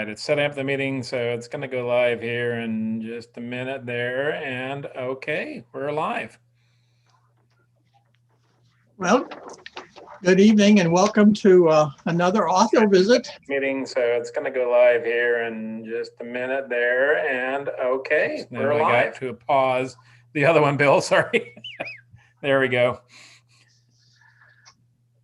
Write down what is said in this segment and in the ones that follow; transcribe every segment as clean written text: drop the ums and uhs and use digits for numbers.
right, it's setting up the meeting, so it's going to go live here in just a minute there. And okay, we're live. Well, good evening and welcome to another author visit. Meeting, so it's going to go live here in just a minute there. And okay, we're live. I got to pause the other one, Bill. Sorry. There we go.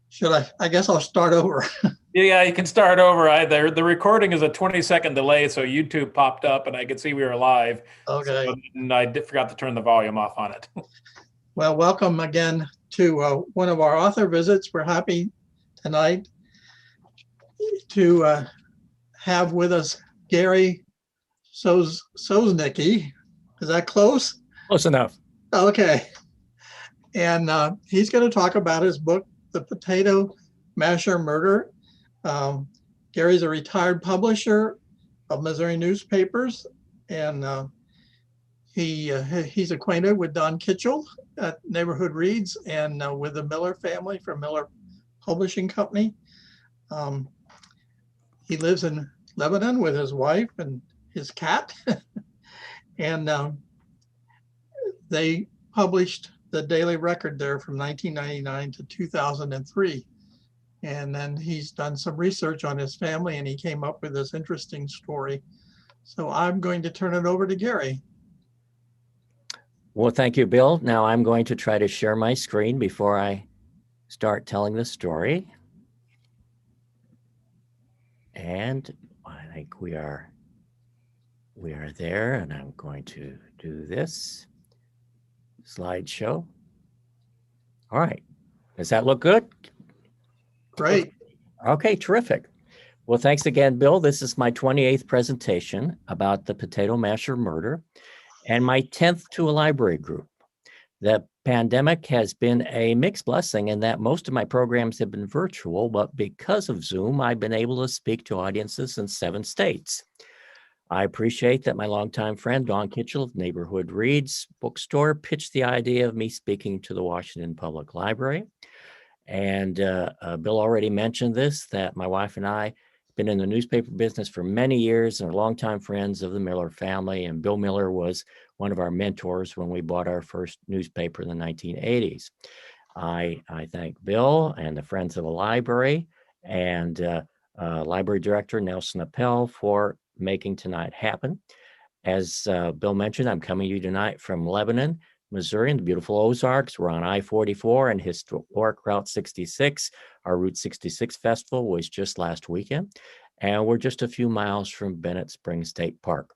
Should I guess I'll start over. Yeah, you can start over. The recording is a 20-second delay, so YouTube popped up and I could see we were live. Okay. So, and I forgot to turn the volume off on it. Well, welcome again to one of our author visits. We're happy tonight to have with us Gary Sosnicki. Is that close? Close enough. Okay. And he's going to talk about his book, The Potato Masher Murder. Gary's a retired publisher of Missouri newspapers, and he's acquainted with Don Kitchell at Neighborhood Reads and with the Miller family from Miller Publishing Company. He lives in Lebanon with his wife and his cat, and they published the Daily Record there from 1999 to 2003. And then he's done some research on his family and he came up with this interesting story. So I'm going to turn it over to Gary. Well, thank you, Bill. Now I'm going to try to share my screen before I start telling the story. And I think we are there, and I'm going to do this slideshow. All right. Does that look good? Great. Okay, terrific. Well, thanks again, Bill. This is my 28th presentation about the Potato Masher murder and my 10th to a library group. The pandemic has been a mixed blessing in that most of my programs have been virtual, but because of Zoom, I've been able to speak to audiences in 7 states. I appreciate that my longtime friend, Don Kitchell of Neighborhood Reads bookstore, pitched the idea of me speaking to the Washington Public Library. And Bill already mentioned this, that my wife and I have been in the newspaper business for many years and are longtime friends of the Miller family. And Bill Miller was one of our mentors when we bought our first newspaper in the 1980s. I thank Bill and the Friends of the Library and Library Director Nelson Appel for making tonight happen. As Bill mentioned, I'm coming to you tonight from Lebanon, Missouri, in the beautiful Ozarks. We're on I-44 and historic Route 66. Our Route 66 festival was just last weekend, and we're just a few miles from Bennett Springs State Park.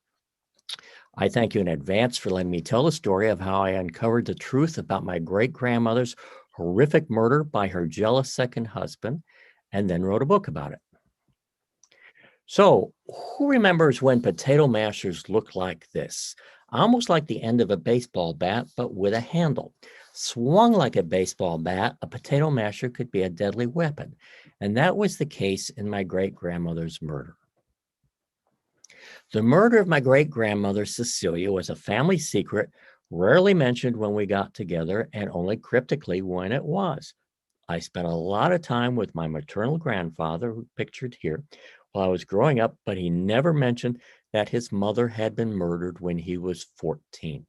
I thank you in advance for letting me tell the story of how I uncovered the truth about my great-grandmother's horrific murder by her jealous second husband, and then wrote a book about it. So, who remembers when potato mashers looked like this? Almost like the end of a baseball bat, but with a handle. Swung like a baseball bat, a potato masher could be a deadly weapon. And that was the case in my great-grandmother's murder. The murder of my great-grandmother, Cecilia, was a family secret, rarely mentioned when we got together, and only cryptically when it was. I spent a lot of time with my maternal grandfather, who pictured here, while I was growing up, but he never mentioned that his mother had been murdered when he was 14.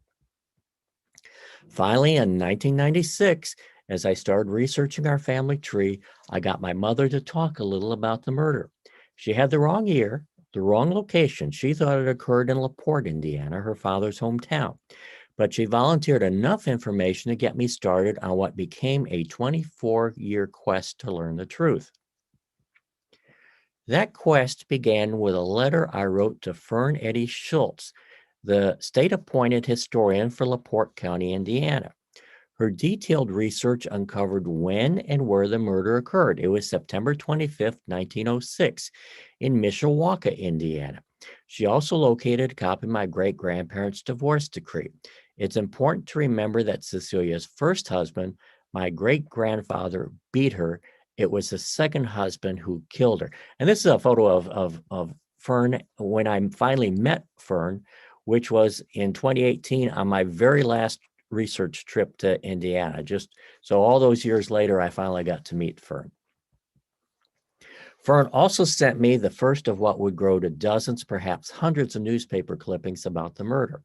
Finally, in 1996, as I started researching our family tree, I got my mother to talk a little about the murder. She had the wrong year, the wrong location. She thought it occurred in LaPorte, Indiana, her father's hometown. But she volunteered enough information to get me started on what became a 24-year quest to learn the truth. That quest began with a letter I wrote to Fern Eddy Schultz, the state-appointed historian for LaPorte County, Indiana. Her detailed research uncovered when and where the murder occurred. It was September 25th, 1906, in Mishawaka, Indiana. She also located a copy of my great-grandparents' divorce decree. It's important to remember that Cecilia's first husband, my great-grandfather, beat her. It was the second husband who killed her. And this is a photo of Fern when I finally met Fern, which was in 2018 on my very last research trip to Indiana. Just so all those years later, I finally got to meet Fern. Fern also sent me the first of what would grow to dozens, perhaps hundreds of newspaper clippings about the murder.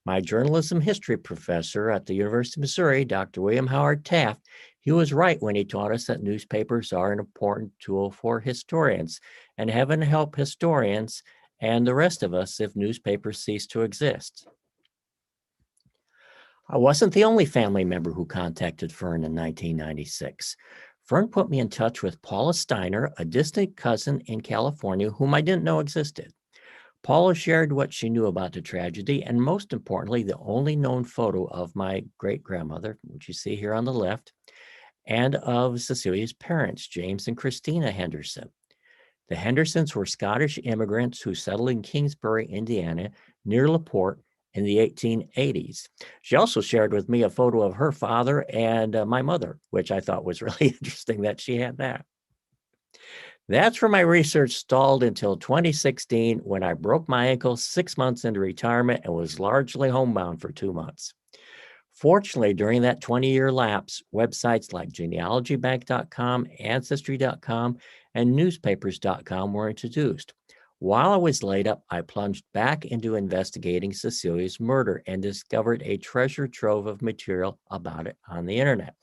My journalism history professor at the University of Missouri, Dr. William Howard Taft, he was right when he taught us that newspapers are an important tool for historians, and heaven help historians and the rest of us if newspapers cease to exist. I wasn't the only family member who contacted Fern in 1996. Fern put me in touch with Paula Steiner, a distant cousin in California whom I didn't know existed. Paula shared what she knew about the tragedy, and most importantly, the only known photo of my great-grandmother, which you see here on the left, and of Cecilia's parents, James and Christina Henderson. The Hendersons were Scottish immigrants who settled in Kingsbury, Indiana, near LaPorte in the 1880s. She also shared with me a photo of her father and my mother, which I thought was really interesting that she had that. That's where my research stalled until 2016 when I broke my ankle 6 months into retirement and was largely homebound for 2 months. Fortunately, during that 20-year lapse, websites like genealogybank.com, ancestry.com, and newspapers.com were introduced. While I was laid up, I plunged back into investigating Cecilia's murder and discovered a treasure trove of material about it on the internet.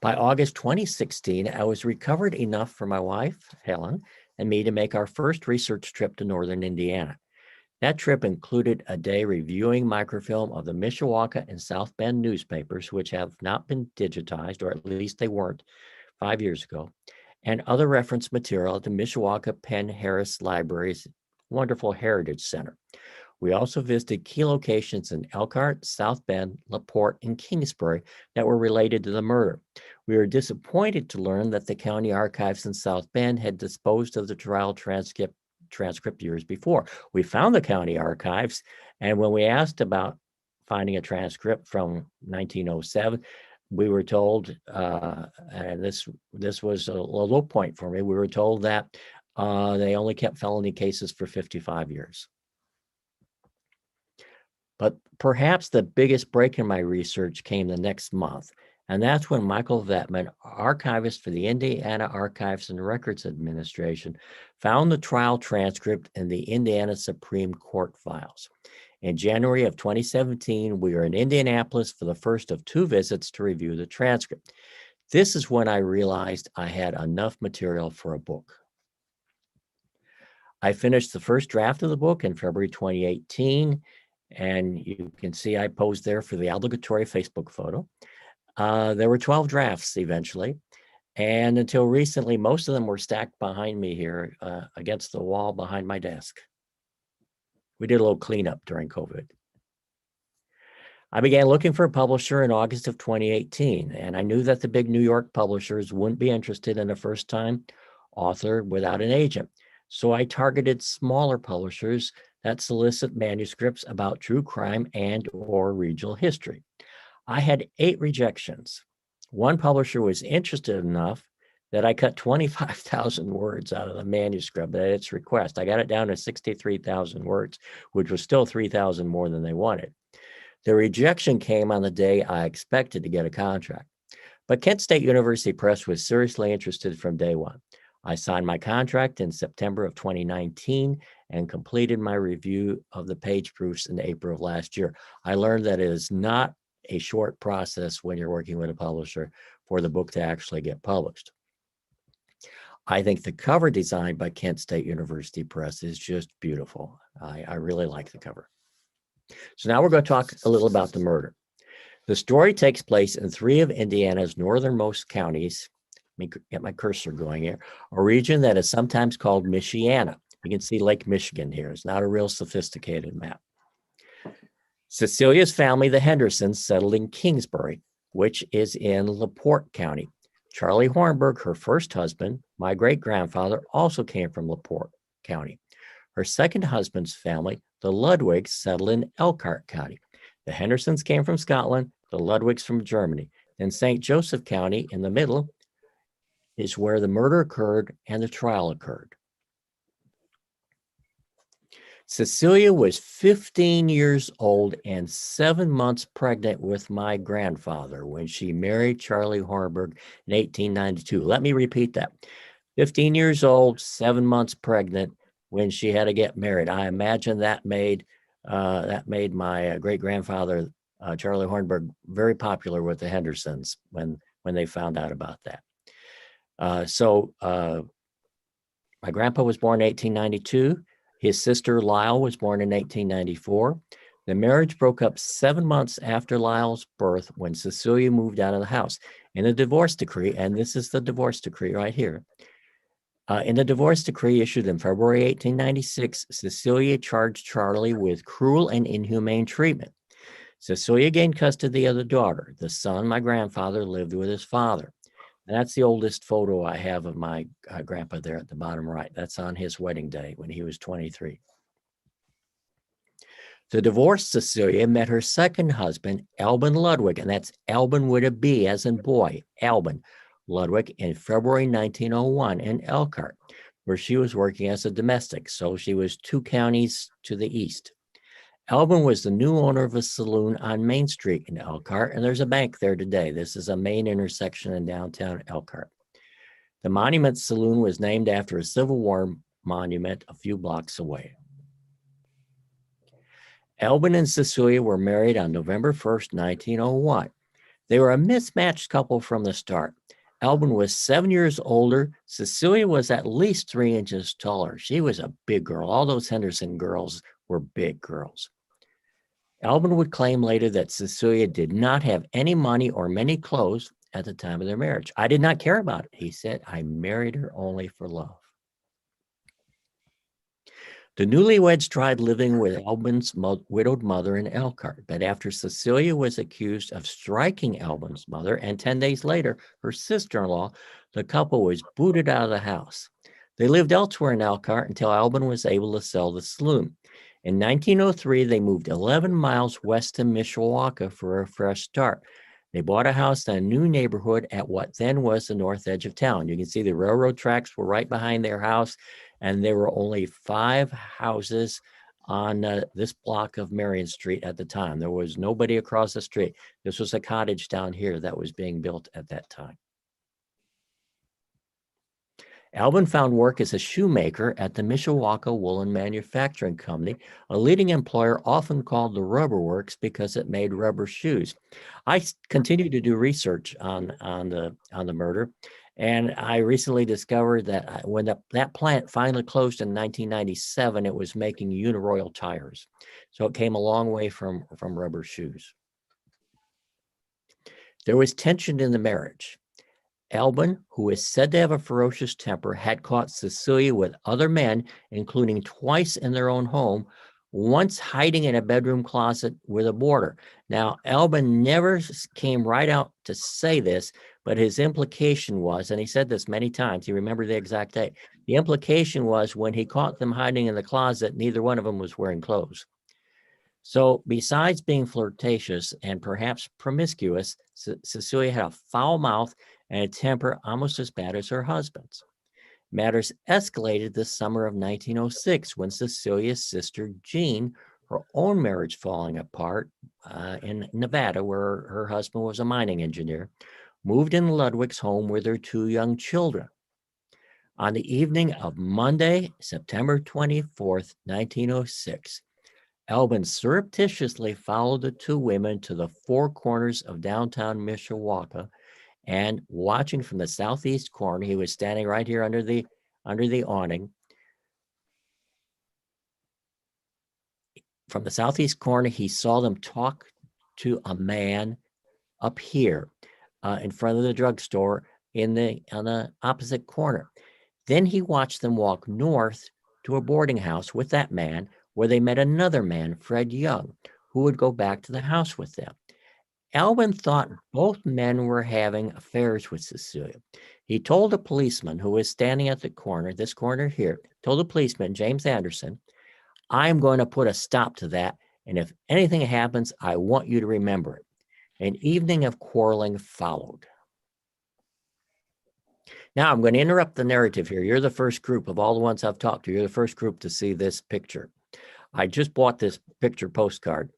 By August 2016, I was recovered enough for my wife, Helen, and me to make our first research trip to northern Indiana. That trip included a day reviewing microfilm of the Mishawaka and South Bend newspapers, which have not been digitized, or at least they weren't 5 years ago, and other reference material at the Mishawaka Penn Harris Library's wonderful Heritage Center. We also visited key locations in Elkhart, South Bend, LaPorte, and Kingsbury that were related to the murder. We were disappointed to learn that the county archives in South Bend had disposed of the trial transcript years before. We found the county archives, and when we asked about finding a transcript from 1907, we were told, and this was a low point for me, we were told that they only kept felony cases for 55 years. But perhaps the biggest break in my research came the next month, and that's when Michael Vettman, archivist for the Indiana Archives and Records Administration, found the trial transcript in the Indiana Supreme Court files. In January of 2017, we were in Indianapolis for the first of 2 visits to review the transcript. This is when I realized I had enough material for a book. I finished the first draft of the book in February 2018, and you can see I posed there for the obligatory Facebook photo. There were 12 drafts eventually, and until recently, most of them were stacked behind me here against the wall behind my desk. We did a little cleanup during COVID. I began looking for a publisher in August of 2018, and I knew that the big New York publishers wouldn't be interested in a first-time author without an agent. So I targeted smaller publishers that solicit manuscripts about true crime and or regional history. I had 8 rejections. One publisher was interested enough that I cut 25,000 words out of the manuscript at its request. I got it down to 63,000 words, which was still 3,000 more than they wanted. The rejection came on the day I expected to get a contract. But Kent State University Press was seriously interested from day one. I signed my contract in September of 2019 and completed my review of the page proofs in April of last year. I learned that it is not a short process when you're working with a publisher for the book to actually get published. I think the cover design by Kent State University Press is just beautiful. I really like the cover. So now we're going to talk a little about the murder. The story takes place in 3 of Indiana's northernmost counties. Let me get my cursor going here. A region that is sometimes called Michiana. You can see Lake Michigan here. It's not a real sophisticated map. Cecilia's family, the Hendersons, settled in Kingsbury, which is in LaPorte County. Charlie Hornberg, her first husband, my great-grandfather, also came from LaPorte County. Her second husband's family, the Ludwigs, settled in Elkhart County. The Hendersons came from Scotland, the Ludwigs from Germany. Then St. Joseph County in the middle is where the murder occurred and the trial occurred. Cecilia was 15 years old and 7 months pregnant with my grandfather when she married Charlie Hornberg in 1892. Let me repeat that. 15 years old, 7 months pregnant when she had to get married. I imagine that made my great-grandfather, Charlie Hornberg, very popular with the Hendersons when they found out about that. My grandpa was born in 1892. His sister Lyle was born in 1894. The marriage broke up 7 months after Lyle's birth when Cecilia moved out of the house. In the divorce decree, and this is the divorce decree right here, in the divorce decree issued in February 1896, Cecilia charged Charlie with cruel and inhumane treatment. Cecilia gained custody of the daughter. The son, my grandfather, lived with his father. And that's the oldest photo I have of my grandpa there at the bottom right. That's on his wedding day when he was 23. The divorced Cecilia met her second husband, Albin Ludwig, and that's Albin with a B as in boy, Albin Ludwig, in February 1901 in Elkhart, where she was working as a domestic. So she was 2 counties to the east. Albin was the new owner of a saloon on Main Street in Elkhart, and there's a bank there today. This is a main intersection in downtown Elkhart. The Monument Saloon was named after a Civil War monument a few blocks away. Albin and Cecilia were married on November 1st, 1901. They were a mismatched couple from the start. Albin was 7 years older. Cecilia was at least 3 inches taller. She was a big girl. All those Henderson girls were big girls. Albin would claim later that Cecilia did not have any money or many clothes at the time of their marriage. I did not care about it, he said. I married her only for love. The newlyweds tried living with Albin's widowed mother in Elkhart, but after Cecilia was accused of striking Albin's mother, and 10 days later, her sister-in-law, the couple was booted out of the house. They lived elsewhere in Elkhart until Albin was able to sell the saloon. In 1903, they moved 11 miles west to Mishawaka for a fresh start. They bought a house in a new neighborhood at what then was the north edge of town. You can see the railroad tracks were right behind their house, and there were only 5 houses on this block of Marion Street at the time. There was nobody across the street. This was a cottage down here that was being built at that time. Albin found work as a shoemaker at the Mishawaka Woolen Manufacturing Company, a leading employer often called the Rubber Works because it made rubber shoes. I continue to do research on the murder, and I recently discovered that when that plant finally closed in 1997, it was making Uniroyal tires. So it came a long way from rubber shoes. There was tension in the marriage. Albin, who is said to have a ferocious temper, had caught Cecilia with other men, including twice in their own home, once hiding in a bedroom closet with a boarder. Now, Albin never came right out to say this, but his implication was, and he said this many times, he remembered the exact date, the implication was when he caught them hiding in the closet, neither one of them was wearing clothes. So besides being flirtatious and perhaps promiscuous, Cecilia had a foul mouth and a temper almost as bad as her husband's. Matters escalated this summer of 1906 when Cecilia's sister Jean, her own marriage falling apart in Nevada, where her husband was a mining engineer, moved in Ludwig's home with her 2 young children. On the evening of Monday, September 24th, 1906, Albin surreptitiously followed the 2 women to the 4 corners of downtown Mishawaka, and watching from the southeast corner, he was standing right here under the awning. From the southeast corner, he saw them talk to a man up here in front of the drugstore on the opposite corner. Then he watched them walk north to a boarding house with that man, where they met another man, Fred Young, who would go back to the house with them. Albin thought both men were having affairs with Cecilia. He told a policeman who was standing at the corner, this corner here, told the policeman, James Anderson, I'm going to put a stop to that, and if anything happens, I want you to remember it. An evening of quarreling followed. Now I'm going to interrupt the narrative here. You're the first group of all the ones I've talked to. You're the first group to see this picture. I just bought this picture postcard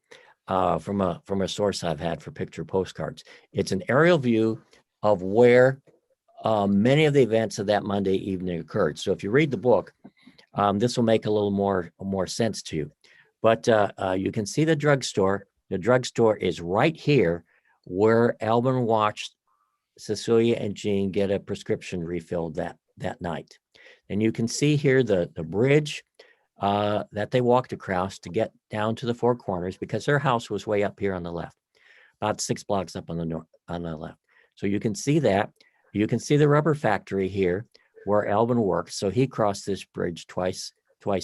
from a source I've had for picture postcards. It's an aerial view of where many of the events of that Monday evening occurred. So if you read the book, this will make a little more sense to you. But you can see the drugstore. The drugstore is right here where Albin watched Cecilia and Jean get a prescription refilled that night. And you can see here the bridge that they walked across to get down to the Four Corners, because their house was way up here on the left, about 6 blocks up on the left. So you can see that. You can see the rubber factory here where Albin worked. So he crossed this bridge twice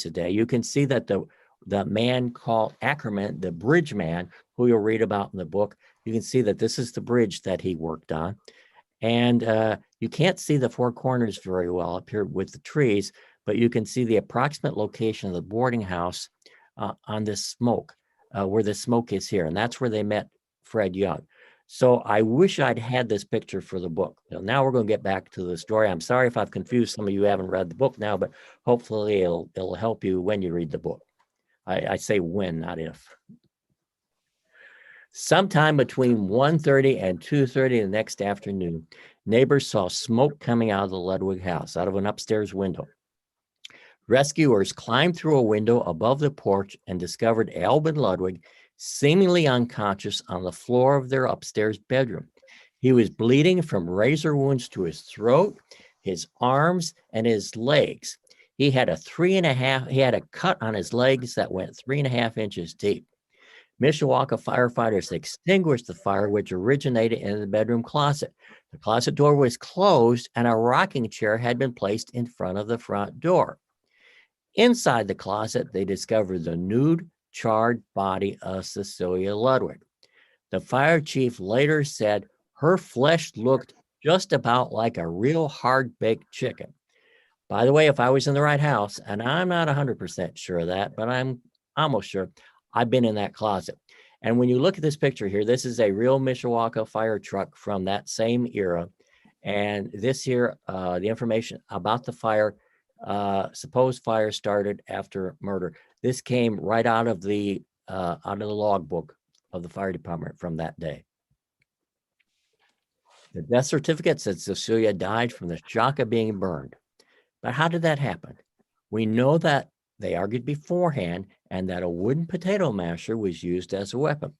a day. You can see that the man called Ackerman, the bridge man, who you'll read about in the book, you can see that this is the bridge that he worked on. And you can't see the Four Corners very well up here with the trees, but you can see the approximate location of the boarding house on this smoke, where the smoke is here. And that's where they met Fred Young. So I wish I'd had this picture for the book. Now we're going to get back to the story. I'm sorry if I've confused some of you who haven't read the book now, but hopefully it'll help you when you read the book. I say when, not if. Sometime between 1:30 and 2:30 the next afternoon, neighbors saw smoke coming out of the Ludwig house, out of an upstairs window. Rescuers climbed through a window above the porch and discovered Albin Ludwig seemingly unconscious on the floor of their upstairs bedroom. He was bleeding from razor wounds to his throat, his arms, and his legs. He had a cut on his legs that went 3.5 inches deep. Mishawaka firefighters extinguished the fire, which originated in the bedroom closet. The closet door was closed and a rocking chair had been placed in front of the front door. Inside the closet, they discovered the nude, charred body of Cecilia Ludwig. The fire chief later said her flesh looked just about like a real hard-baked chicken. By the way, if I was in the right house, and I'm not 100% sure of that, but I'm almost sure, I've been in that closet. And when you look at this picture here, this is a real Mishawaka fire truck from that same era. And this here, the information about the fire, supposed fire started after murder. This came right out of the logbook of the fire department from that day. The death certificate said Cecilia died from the shock of being burned. But how did that happen? We know that they argued beforehand and that a wooden potato masher was used as a weapon.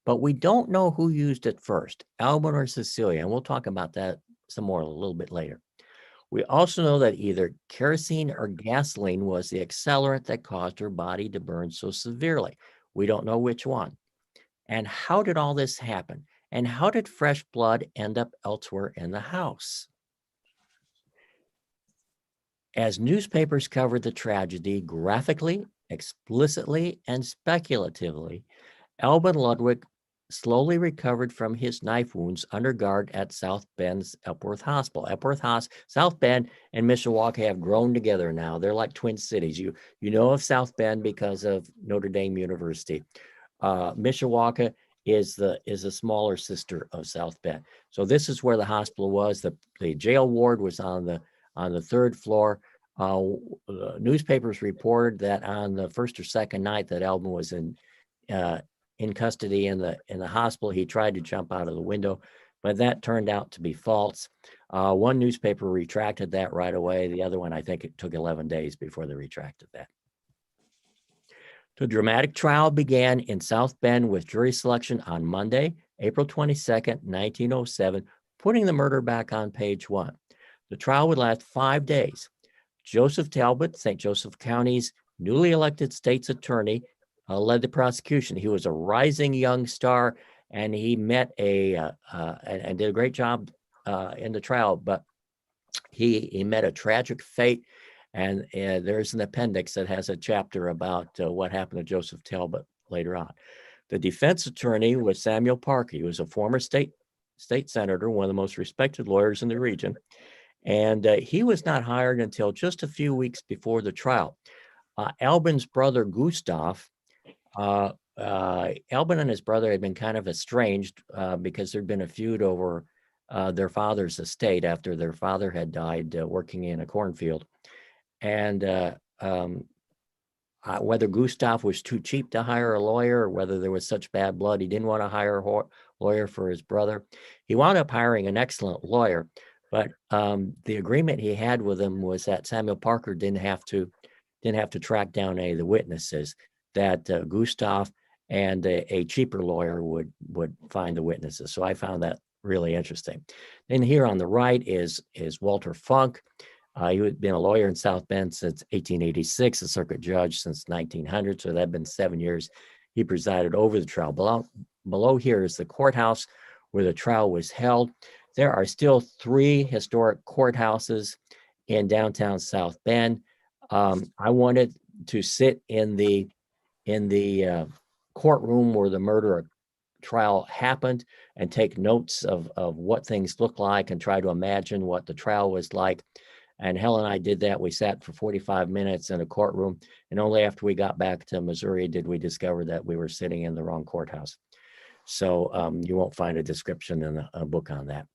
But we don't know who used it first, Albin or Cecilia, and we'll talk about that some more a little bit later. We also know that either kerosene or gasoline was the accelerant that caused her body to burn so severely. We don't know which one. And how did all this happen? And how did fresh blood end up elsewhere in the house? As newspapers covered the tragedy graphically, explicitly, and speculatively, Albin Ludwig slowly recovered from his knife wounds under guard at South Bend's Epworth Hospital. South Bend and Mishawaka have grown together now. They're like twin cities. You know of South Bend because of Notre Dame University. Mishawaka is a smaller sister of South Bend. So this is where the hospital was. The jail ward was on the 3rd floor. Newspapers reported that on the first or second night that Albin was in custody in the hospital, he tried to jump out of the window, but that turned out to be false. One newspaper retracted that right away. The other one, I think it took 11 days before they retracted that. The dramatic trial began in South Bend with jury selection on Monday, April 22nd, 1907, putting the murder back on page 1. The trial would last 5 days. Joseph Talbot, St. Joseph County's newly elected state's attorney, led the prosecution. He was a rising young star, and he met and did a great job in the trial, but he met a tragic fate. And there's an appendix that has a chapter about what happened to Joseph Talbot later on. The defense attorney was Samuel Parker. He was a former state senator, one of the most respected lawyers in the region. And he was not hired until just a few weeks before the trial. Albin's brother, Gustav, Albin and his brother had been kind of estranged because there'd been a feud over their father's estate after their father had died working in a cornfield. And whether Gustav was too cheap to hire a lawyer or whether there was such bad blood he didn't want to hire a lawyer for his brother. He wound up hiring an excellent lawyer, but the agreement he had with him was that Samuel Parker didn't have to track down any of the witnesses, that Gustav and a cheaper lawyer would find the witnesses. So I found that really interesting. Then here on the right is Walter Funk. He had been a lawyer in South Bend since 1886, a circuit judge since 1900, so that had been 7 years. He presided over the trial. Below here is the courthouse where the trial was held. There are still 3 historic courthouses in downtown South Bend. I wanted to sit in the courtroom where the murder trial happened and take notes of what things look like and try to imagine what the trial was like. And Helen and I did that. We sat for 45 minutes in a courtroom, and only after we got back to Missouri did we discover that we were sitting in the wrong courthouse. So you won't find a description in a book on that.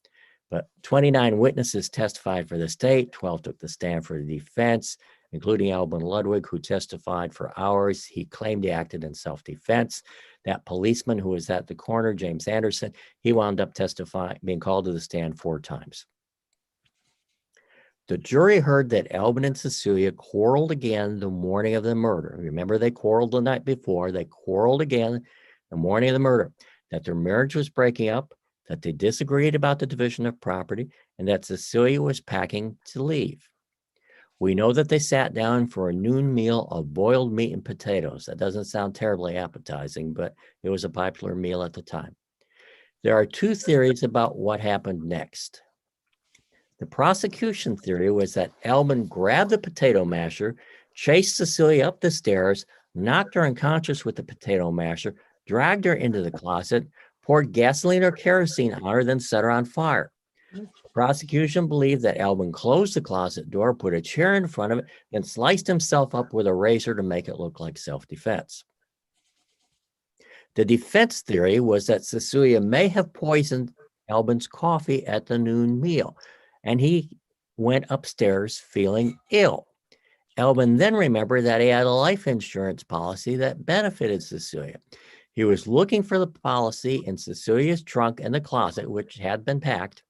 But 29 witnesses testified for the state, 12 took the stand for the defense, including Alvin Ludwig, who testified for hours. He claimed he acted in self-defense. That policeman who was at the corner, James Anderson, he wound up being called to the stand 4 times. The jury heard that Albin and Cecilia quarreled again the morning of the murder. Remember, they quarreled the night before. They quarreled again the morning of the murder, that their marriage was breaking up, that they disagreed about the division of property, and that Cecilia was packing to leave. We know that they sat down for a noon meal of boiled meat and potatoes. That doesn't sound terribly appetizing, but it was a popular meal at the time. There are 2 theories about what happened next. The prosecution theory was that Albin grabbed the potato masher, chased Cecilia up the stairs, knocked her unconscious with the potato masher, dragged her into the closet, poured gasoline or kerosene on her, then set her on fire. The prosecution believed that Albin closed the closet door, put a chair in front of it, and sliced himself up with a razor to make it look like self-defense. The defense theory was that Cecilia may have poisoned Albin's coffee at the noon meal, and he went upstairs feeling ill. Albin then remembered that he had a life insurance policy that benefited Cecilia. He was looking for the policy in Cecilia's trunk in the closet, which had been packed,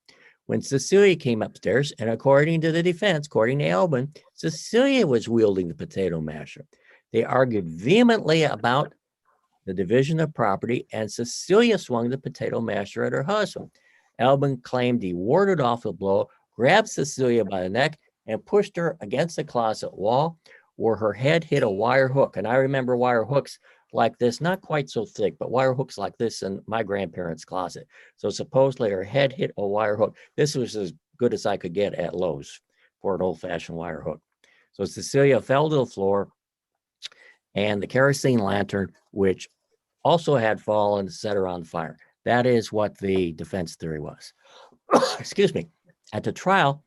when Cecilia came upstairs, and according to the defense, according to Albin, Cecilia was wielding the potato masher. They argued vehemently about the division of property, and Cecilia swung the potato masher at her husband. Albin claimed he warded off the blow, grabbed Cecilia by the neck, and pushed her against the closet wall where her head hit a wire hook. And I remember wire hooks like this, not quite so thick, but wire hooks like this in my grandparents' closet. So supposedly her head hit a wire hook. This was as good as I could get at Lowe's for an old-fashioned wire hook. So Cecilia fell to the floor, and the kerosene lantern, which also had fallen, set her on fire. That is what the defense theory was. Excuse me. At the trial,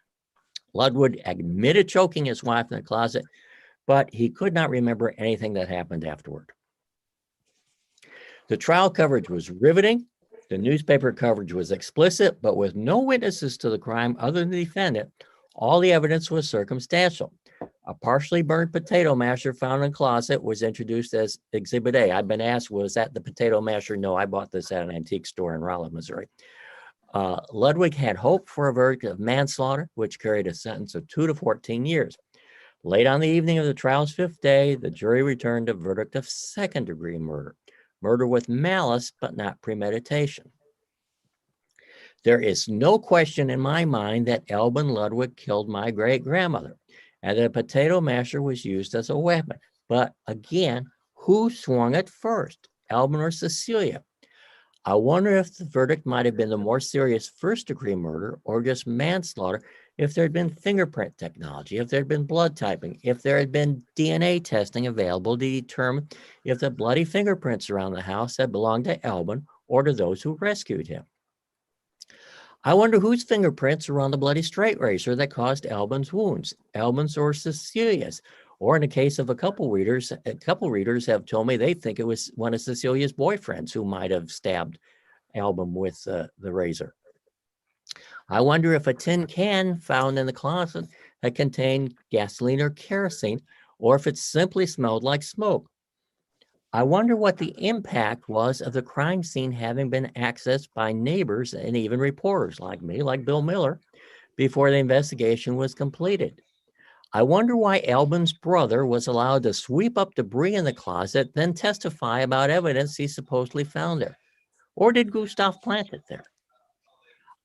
Ludwig admitted choking his wife in the closet, but he could not remember anything that happened afterward. The trial coverage was riveting. The newspaper coverage was explicit, but with no witnesses to the crime other than the defendant. All the evidence was circumstantial. A partially burned potato masher found in a closet was introduced as Exhibit A. I've been asked, was that the potato masher? No, I bought this at an antique store in Rolla, Missouri. Ludwig had hoped for a verdict of manslaughter, which carried a sentence of 2 to 14 years. Late on the evening of the trial's 5th day, the jury returned a verdict of second-degree murder. Murder with malice, but not premeditation. There is no question in my mind that Albin Ludwig killed my great-grandmother, and the potato masher was used as a weapon. But again, who swung it first, Albin or Cecilia? I wonder if the verdict might have been the more serious first-degree murder or just manslaughter if there had been fingerprint technology, if there had been blood typing, if there had been DNA testing available to determine if the bloody fingerprints around the house had belonged to Albin or to those who rescued him. I wonder whose fingerprints are on the bloody straight razor that caused Albin's wounds, Albin's or Cecilia's. Or in the case of a couple readers have told me they think it was one of Cecilia's boyfriends who might have stabbed Albin with the razor. I wonder if a tin can found in the closet that contained gasoline or kerosene or if it simply smelled like smoke. I wonder what the impact was of the crime scene having been accessed by neighbors and even reporters like me, like Bill Miller, before the investigation was completed. I wonder why Albin's brother was allowed to sweep up debris in the closet, then testify about evidence he supposedly found there. Or did Gustav plant it there?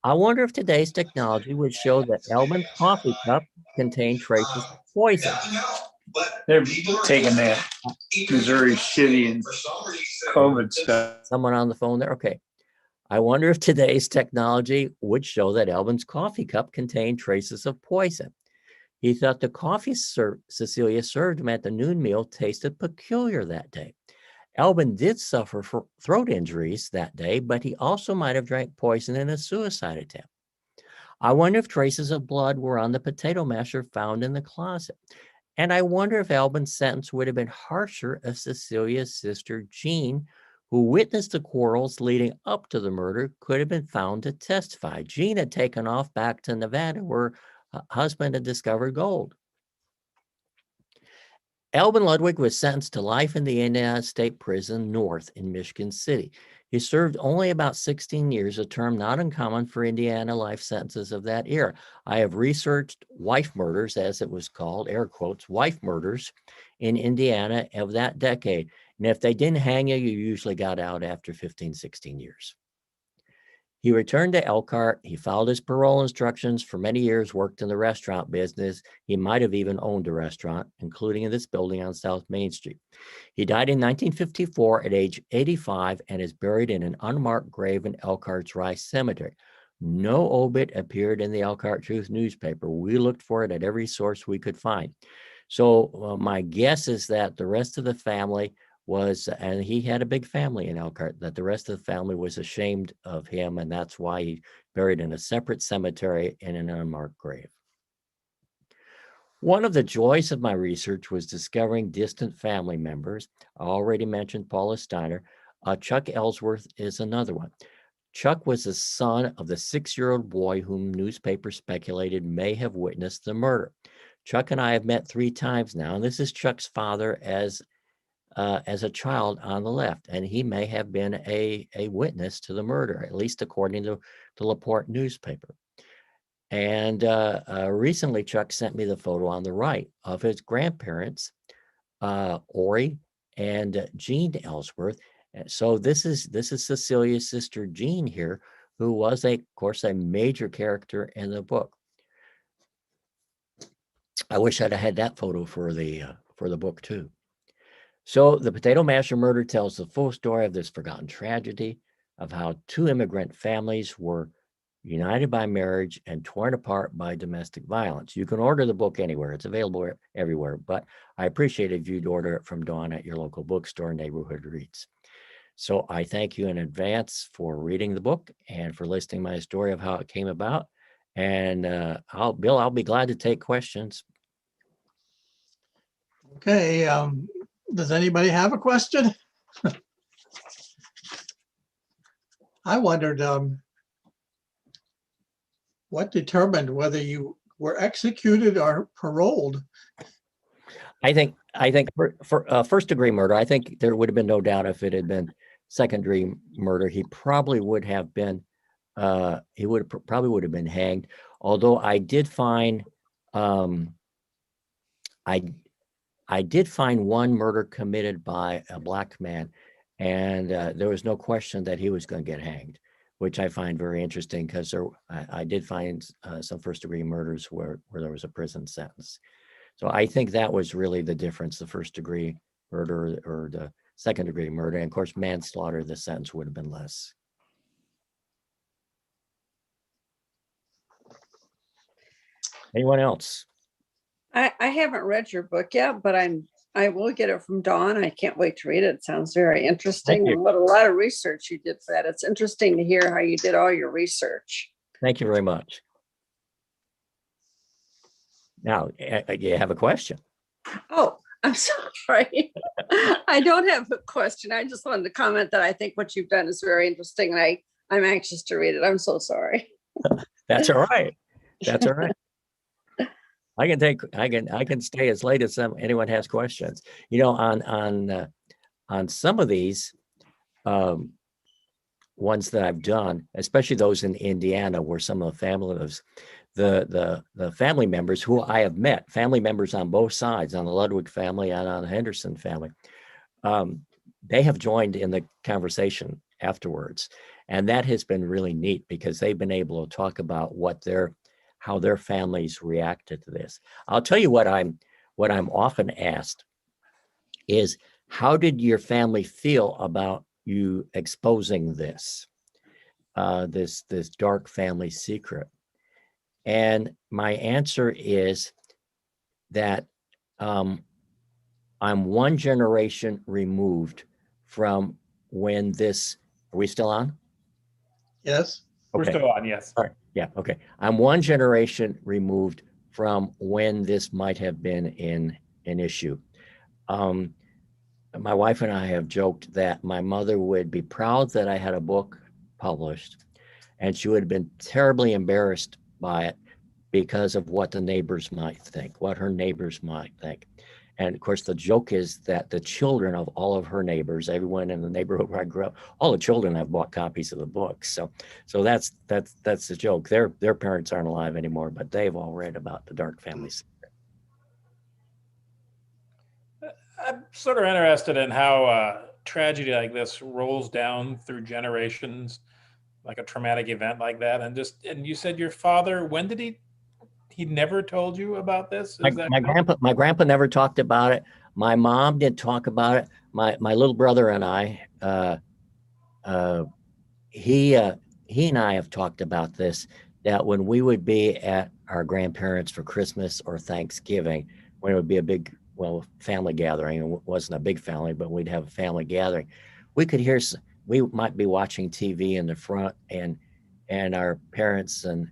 I wonder if today's technology would show that Albin's coffee cup contained traces of poison. They're taking that Missouri City and COVID stuff. Someone on the phone there? Okay. I wonder if today's technology would show that Albin's coffee cup contained traces of poison. He thought the coffee Cecilia served him at the noon meal tasted peculiar that day. Albin did suffer from throat injuries that day, but he also might have drank poison in a suicide attempt. I wonder if traces of blood were on the potato masher found in the closet. And I wonder if Albin's sentence would have been harsher if Cecilia's sister, Jean, who witnessed the quarrels leading up to the murder, could have been found to testify. Jean had taken off back to Nevada, where her husband had discovered gold. Albin Ludwig was sentenced to life in the Indiana State Prison North in Michigan City. He served only about 16 years, a term not uncommon for Indiana life sentences of that era. I have researched wife murders, as it was called, air quotes, wife murders in Indiana of that decade. And if they didn't hang you, you usually got out after 15, 16 years. He returned to Elkhart. He followed his parole instructions. For many years, worked in the restaurant business. He might have even owned a restaurant, including in this building on South Main Street. He died in 1954 at age 85 and is buried in an unmarked grave in Elkhart's Rice Cemetery. No obit appeared in the Elkhart Truth newspaper. We looked for it at every source we could find. So my guess is that the rest of the family was, and he had a big family in Elkhart, that the rest of the family was ashamed of him, and that's why he buried in a separate cemetery in an unmarked grave. One of the joys of my research was discovering distant family members. I already mentioned Paula Steiner. Chuck Ellsworth is another one. Chuck was the son of the 6-year-old boy whom newspapers speculated may have witnessed the murder. Chuck and I have met 3 times now, and this is Chuck's father as a child on the left, and he may have been a witness to the murder, at least according to the LaPorte newspaper. And recently, Chuck sent me the photo on the right of his grandparents, Ori and Jean Ellsworth. So this is Cecilia's sister Jean here, who was, of course, a major character in the book. I wish I'd have had that photo for the book too. So the Potato Masher murder tells the full story of this forgotten tragedy, of how 2 immigrant families were united by marriage and torn apart by domestic violence. You can order the book anywhere. It's available everywhere, but I appreciate if you'd order it from Dawn at your local bookstore, Neighborhood Reads. So I thank you in advance for reading the book and for listening to my story of how it came about. And Bill, I'll be glad to take questions. Okay, does anybody have a question? I wondered what determined whether you were executed or paroled. I think for first degree murder, I think there would have been no doubt if it had been second degree murder, he probably would have been probably would have been hanged. Although I did find I did find one murder committed by a Black man, and there was no question that he was going to get hanged, which I find very interesting because I did find some first degree murders where there was a prison sentence. So I think that was really the difference, the first degree murder or the second degree murder. And of course, manslaughter, the sentence would have been less. Anyone else? I haven't read your book yet, but I will get it from Dawn. I can't wait to read it. It sounds very interesting. And what a lot of research you did for that. It's interesting to hear how you did all your research. Thank you very much. Now, you have a question. Oh, I'm sorry. I don't have a question. I just wanted to comment that I think what you've done is very interesting. And I'm anxious to read it. I'm so sorry. That's all right. That's all right. I can stay as late as anyone has questions. You know, on some of these ones that I've done, especially those in Indiana, where some of the family lives, the family members who I have met, family members on both sides, on the Ludwig family and on the Henderson family, they have joined in the conversation afterwards, and that has been really neat because they've been able to talk about how their families reacted to this. I'll tell you what I'm often asked is, how did your family feel about you exposing this dark family secret? And my answer is that I'm one generation removed from when this. Are we still on? Yes. We're Okay. still on, yes. All right. Yeah. Okay. I'm one generation removed from when this might have been an issue. My wife and I have joked that my mother would be proud that I had a book published, and she would have been terribly embarrassed by it because of what the neighbors might think, what her neighbors might think. And of course, the joke is that the children of all of her neighbors, everyone in the neighborhood where I grew up, all the children have bought copies of the book. So that's the joke. Their parents aren't alive anymore, but they've all read about the dark family secret. I'm sort of interested in how tragedy like this rolls down through generations, like a traumatic event like that. And you said your father, when did he never told you about this? My grandpa never talked about it. My mom didn't talk about it. My little brother and I, he and I have talked about this, that when we would be at our grandparents for Christmas or Thanksgiving, when it would be a big, family gathering, it wasn't a big family, but we'd have a family gathering, we might be watching TV in the front, and our parents and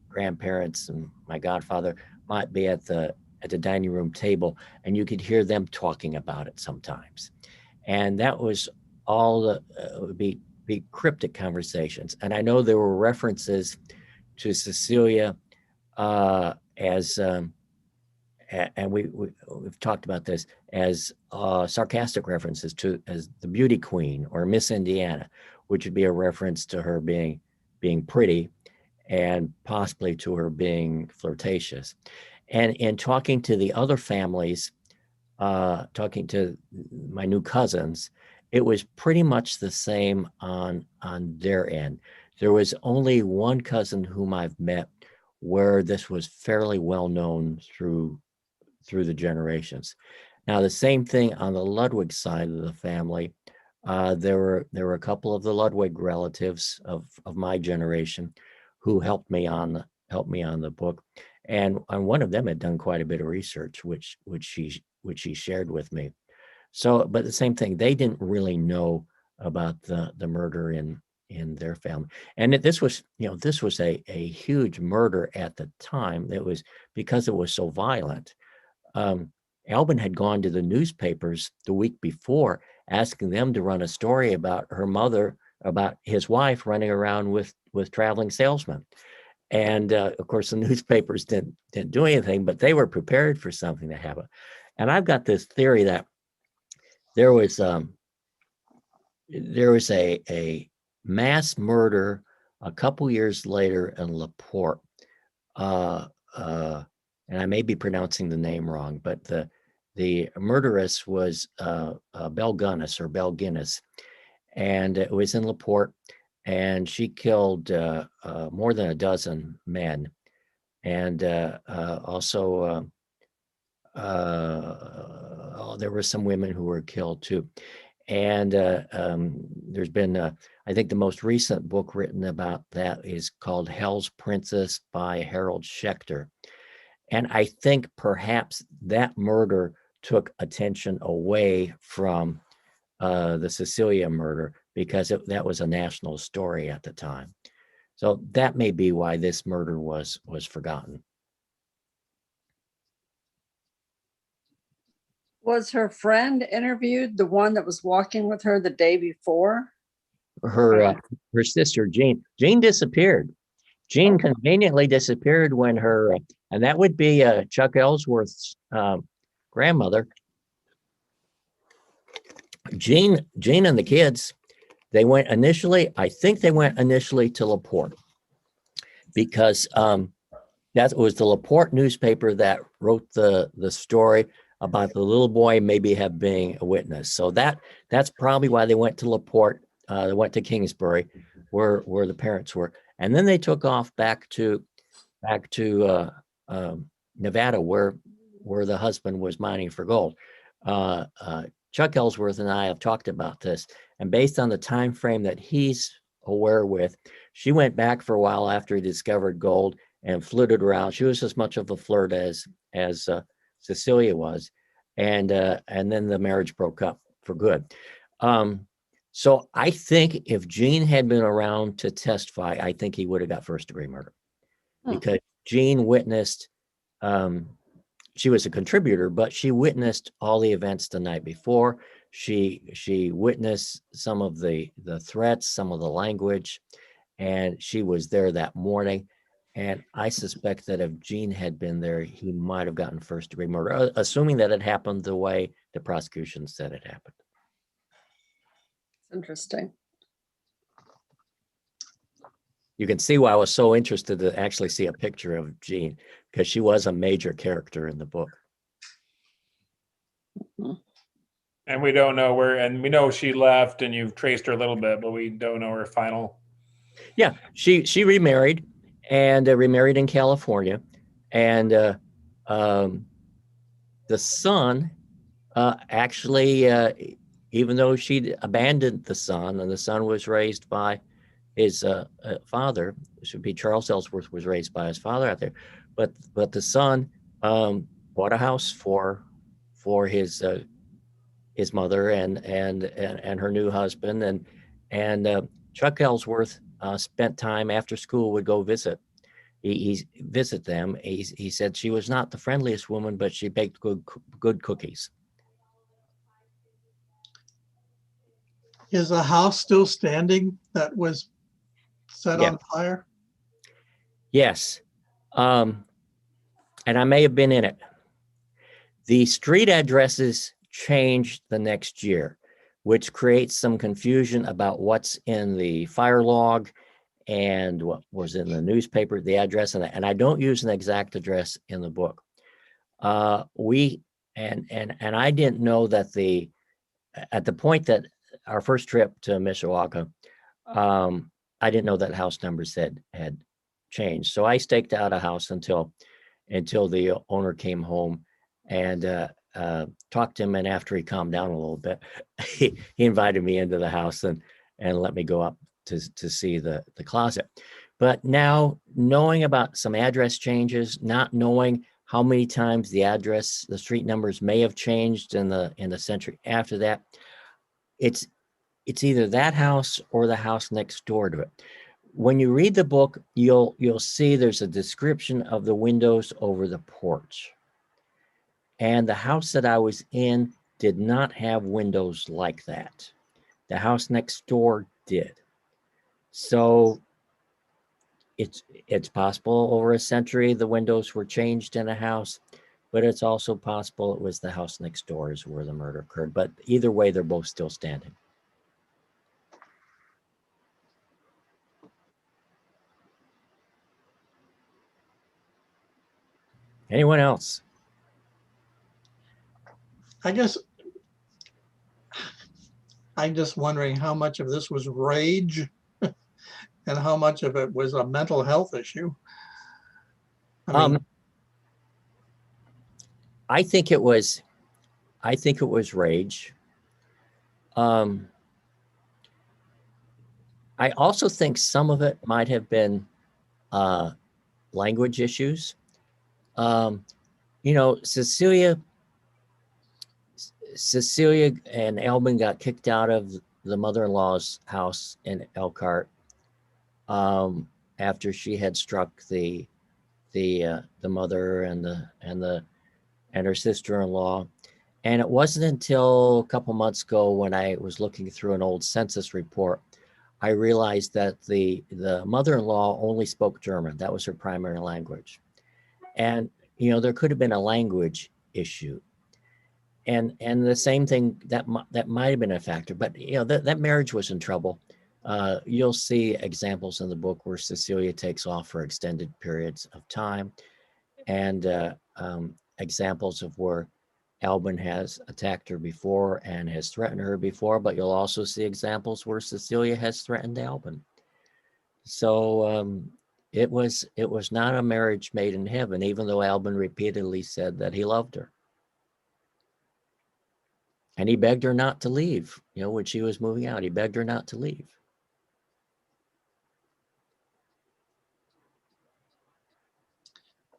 grandparents and my godfather might be at the dining room table, and you could hear them talking about it sometimes. And that was all would be cryptic conversations. And I know there were references to Cecilia and we've talked about this as sarcastic references as the beauty queen or Miss Indiana, which would be a reference to her being pretty and possibly to her being flirtatious. And in talking to the other families, talking to my new cousins, it was pretty much the same on their end. There was only one cousin whom I've met where this was fairly well known through the generations. Now, the same thing on the Ludwig side of the family. There were a couple of the Ludwig relatives of my generation who helped me on the book, and one of them had done quite a bit of research, which she shared with me. So, but the same thing, they didn't really know about the murder in their family, and this was a huge murder at the time. It was because it was so violent. Albin had gone to the newspapers the week before, asking them to run a story about her mother, about his wife running around with traveling salesmen. And of course, the newspapers didn't do anything, but they were prepared for something to happen. And I've got this theory that there was a mass murder a couple years later in LaPorte. And I may be pronouncing the name wrong, but the murderess was Belle Gunness, and it was in LaPorte, and she killed more than a dozen men, and also there were some women who were killed too. And there's been, I think the most recent book written about that is called Hell's Princess by Harold Schechter. And I think perhaps that murder took attention away from the Cecilia murder because that was a national story at the time. So that may be why this murder was forgotten. Was her friend interviewed, the one that was walking with her the day before? Her sister, Jean disappeared. Jean conveniently disappeared when her, and that would be Chuck Ellsworth's grandmother. Jean and the kids, they went initially, I think they went initially to LaPorte because that was the LaPorte newspaper that wrote the story about the little boy maybe have been a witness. So that's probably why they went to LaPorte. They went to Kingsbury, where the parents were, and then they took off back to Nevada, where the husband was mining for gold. Chuck Ellsworth and I have talked about this, and based on the time frame that he's aware with, she went back for a while after he discovered gold and flirted around. She was as much of a flirt as Cecilia was, and then the marriage broke up for good. So I think if Jean had been around to testify, I think he would have got first-degree murder, because Jean witnessed. She was a contributor, but she witnessed all the events the night before. She witnessed some of the threats, some of the language, and she was there that morning. And I suspect that if Jean had been there, he might have gotten first-degree murder, assuming that it happened the way the prosecution said it happened. Interesting. You can see why I was so interested to actually see a picture of Jean, because she was a major character in the book. And we don't know where, and we know she left and you've traced her a little bit, but we don't know her final. Yeah, she remarried, and remarried in California. And the son actually, even though she abandoned the son, and the son was raised by his father, it should be Charles Ellsworth, was raised by his father out there, but the son bought a house for his mother and her new husband, and Chuck Ellsworth spent time after school, would go visit. He visit them. He said she was not the friendliest woman, but she baked good cookies. Is the house still standing that was set Yeah. on fire? Yes. And I may have been in it. The street addresses changed the next year, which creates some confusion about what's in the fire log and what was in the newspaper, the address, and I don't use an exact address in the book. And I didn't know that at the point that our first trip to Mishawaka, I didn't know that house numbers had changed. So I staked out a house until the owner came home and talked to him. And after he calmed down a little bit, he invited me into the house and let me go up to see the closet. But now, knowing about some address changes, not knowing how many times the street numbers may have changed in the century after that, it's either that house or the house next door to it. When you read the book, you'll see there's a description of the windows over the porch. And the house that I was in did not have windows like that. The house next door did. So it's possible over a century the windows were changed in a house, but it's also possible it was the house next door is where the murder occurred. But either way, they're both still standing. Anyone else? I guess I'm just wondering how much of this was rage and how much of it was a mental health issue. I mean, I think it was rage. I also think some of it might have been language issues. Cecilia and Elvin got kicked out of the mother-in-law's house in Elkhart after she had struck the mother and her sister-in-law. And it wasn't until a couple months ago when I was looking through an old census report, I realized that the mother-in-law only spoke German. That was her primary language. And, you know, there could have been a language issue. And the same thing that might have been a factor, but you know, that marriage was in trouble. You'll see examples in the book where Cecilia takes off for extended periods of time, and examples of where Albin has attacked her before and has threatened her before, but you'll also see examples where Cecilia has threatened Albin. So it was not a marriage made in heaven, even though Albin repeatedly said that he loved her. And he begged her not to leave. You know, when she was moving out, he begged her not to leave.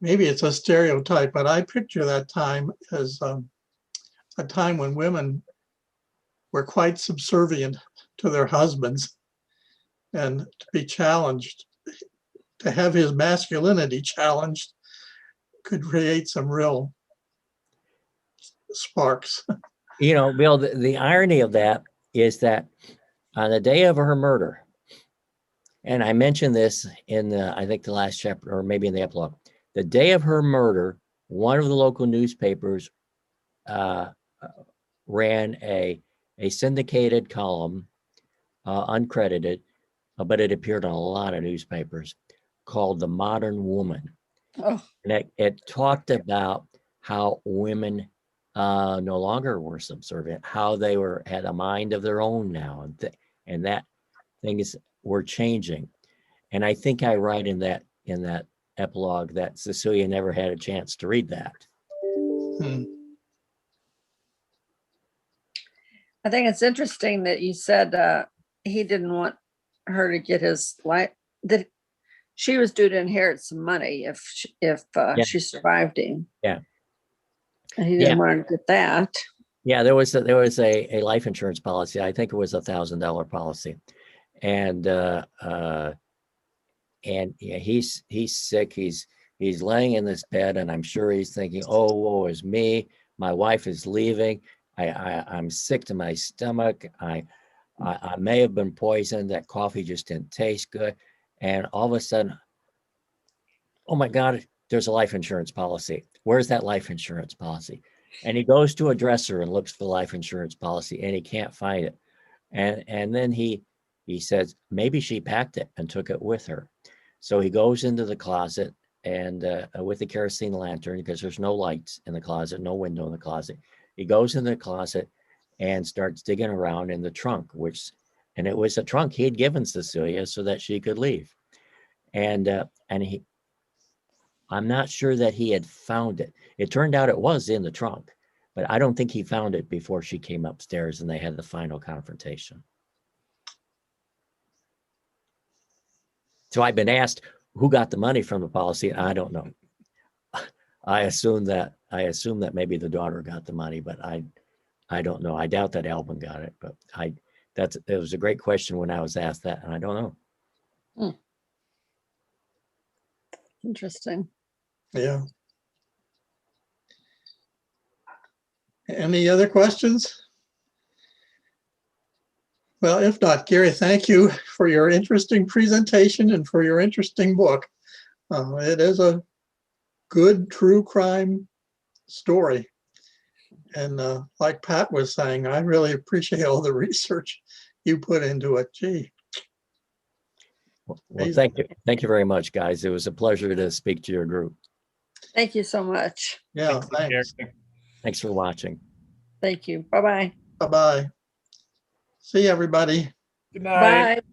Maybe it's a stereotype, but I picture that time as a time when women were quite subservient to their husbands, and to be challenged, to have his masculinity challenged, could create some real sparks. You know, Bill, the irony of that is that on the day of her murder, and I mentioned this in the, I think the last chapter, or maybe in the epilogue, the day of her murder, one of the local newspapers ran a syndicated column, uncredited, but it appeared on a lot of newspapers, called The Modern Woman. Oh, And it talked about how women no longer were subservient, how they had a mind of their own now, and that things were changing. And I think I write in that epilogue that Cecilia never had a chance to read that. Hmm. I think it's interesting that you said he didn't want her to get his life, that she was due to inherit some money if Yeah. she survived him. Yeah. And he didn't want her to get that. Yeah, there was a life insurance policy. I think it was $1,000 policy, and yeah, he's sick. He's laying in this bed, and I'm sure he's thinking, "Oh, woe is me! My wife is leaving. I'm sick to my stomach. I may have been poisoned. That coffee just didn't taste good." And all of a sudden, oh my God, there's a life insurance policy. Where's that life insurance policy? And he goes to a dresser and looks for the life insurance policy, and he can't find it. And then he says, maybe she packed it and took it with her. So he goes into the closet and with a kerosene lantern, because there's no lights in the closet, no window in the closet. He goes in the closet and starts digging around in the trunk, and it was a trunk he had given Cecilia so that she could leave. And I'm not sure that he had found it. It turned out it was in the trunk, but I don't think he found it before she came upstairs and they had the final confrontation. So I've been asked who got the money from the policy. I don't know. I assume that maybe the daughter got the money, but I don't know. I doubt that Albin got it, but it was a great question when I was asked that, and I don't know. Interesting. Yeah. Any other questions? Well, if not, Gary, thank you for your interesting presentation and for your interesting book. It is a good true crime story. And like Pat was saying, I really appreciate all the research you put into it. Gee. Well, thank you. Thank you very much, guys. It was a pleasure to speak to your group. Thank you so much. Yeah, Thanks. thanks. Thanks for watching. Thank you. Bye-bye. Bye-bye. See you, everybody. Good night. Bye.